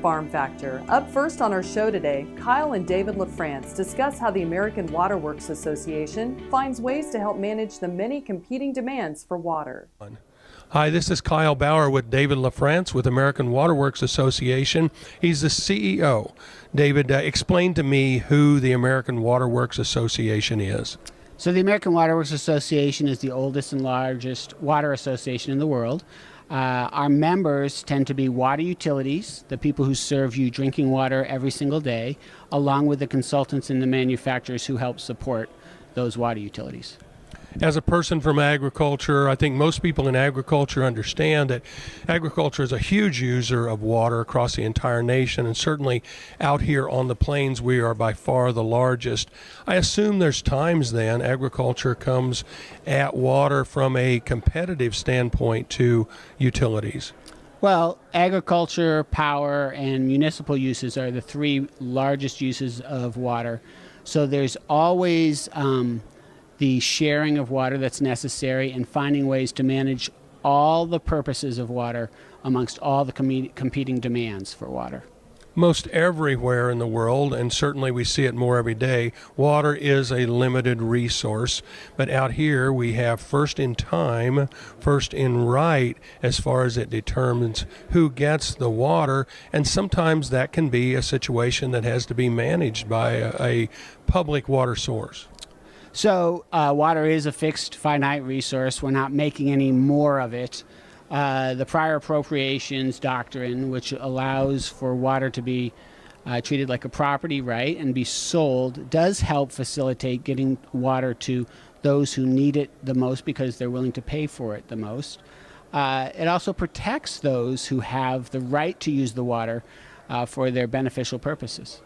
Farm Factor. Up first on our show today, Kyle and David LaFrance discuss how the American Water Works Association finds ways to help manage the many competing demands for water. Hi, this is Kyle Bauer with David LaFrance with American Water Works Association. He's the CEO. David, explain to me who the American Water Works Association is. So the American Water Works Association is the oldest and largest water association in the world. Our members tend to be water utilities, the people who serve you drinking water every single day, along with the consultants and the manufacturers who help support those water utilities. As a person from agriculture, I think most people in agriculture understand that agriculture is a huge user of water across the entire nation, and certainly out here on the plains we are by far the largest. I assume there's times then agriculture comes at water from a competitive standpoint to utilities. Well, agriculture, power, and municipal uses are the three largest uses of water. So there's always the sharing of water that's necessary and finding ways to manage all the purposes of water amongst all the competing demands for water. Most everywhere in the world, and certainly we see it more every day, water is a limited resource. But out here we have first in time, first in right as far as it determines who gets the water. And sometimes that can be a situation that has to be managed by a public water source. So water is a fixed, finite resource. We're not making any more of it. The prior appropriations doctrine, which allows for water to be treated like a property right and be sold, does help facilitate getting water to those who need it the most because they're willing to pay for it the most. It also protects those who have the right to use the water for their beneficial purposes.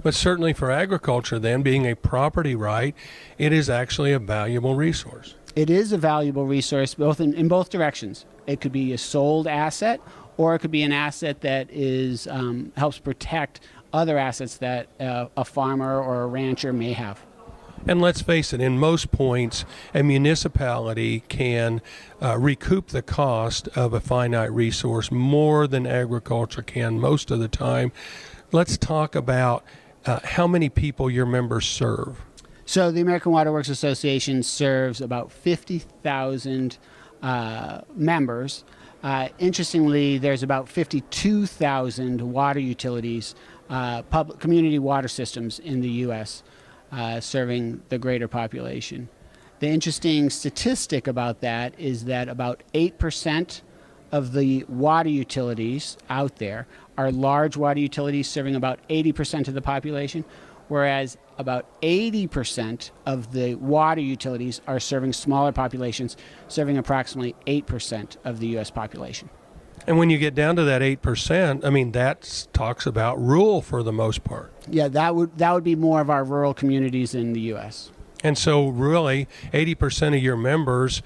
But certainly for agriculture then, being a property right, it is actually a valuable resource. It is a valuable resource in both directions. It could be a sold asset, or it could be an asset that is helps protect other assets that a farmer or a rancher may have. And let's face it, in most points, a municipality can recoup the cost of a finite resource more than agriculture can most of the time. Let's talk about how many people your members serve. So the American Water Works Association serves about 50,000 members. Interestingly, there's about 52,000 water utilities, public community water systems in the U.S. Serving the greater population. The interesting statistic about that is that about 8% of the water utilities out there are large water utilities serving about 80% of the population, whereas about 80% of the water utilities are serving smaller populations, serving approximately 8% of the U.S. population. And when you get down to that 8%, I mean, that talks about rural for the most part. Yeah, that would be more of our rural communities in the U.S. And so really, 80% of your members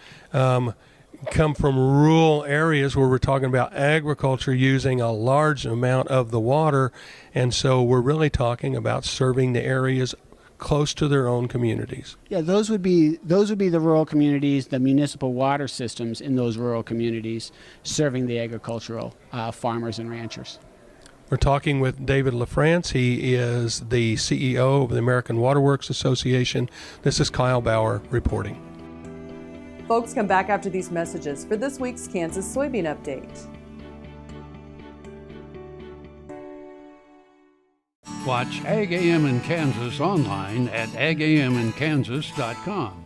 come from rural areas where we're talking about agriculture using a large amount of the water, and so we're really talking about serving the areas close to their own communities. Yeah, those would be the rural communities, the municipal water systems in those rural communities serving the agricultural farmers and ranchers. We're talking with David LaFrance. He is the CEO of the American Water Works Association. This is Kyle Bauer reporting. Folks, come back after these messages for this week's Kansas Soybean Update. Watch Ag AM in Kansas online at agaminkansas.com.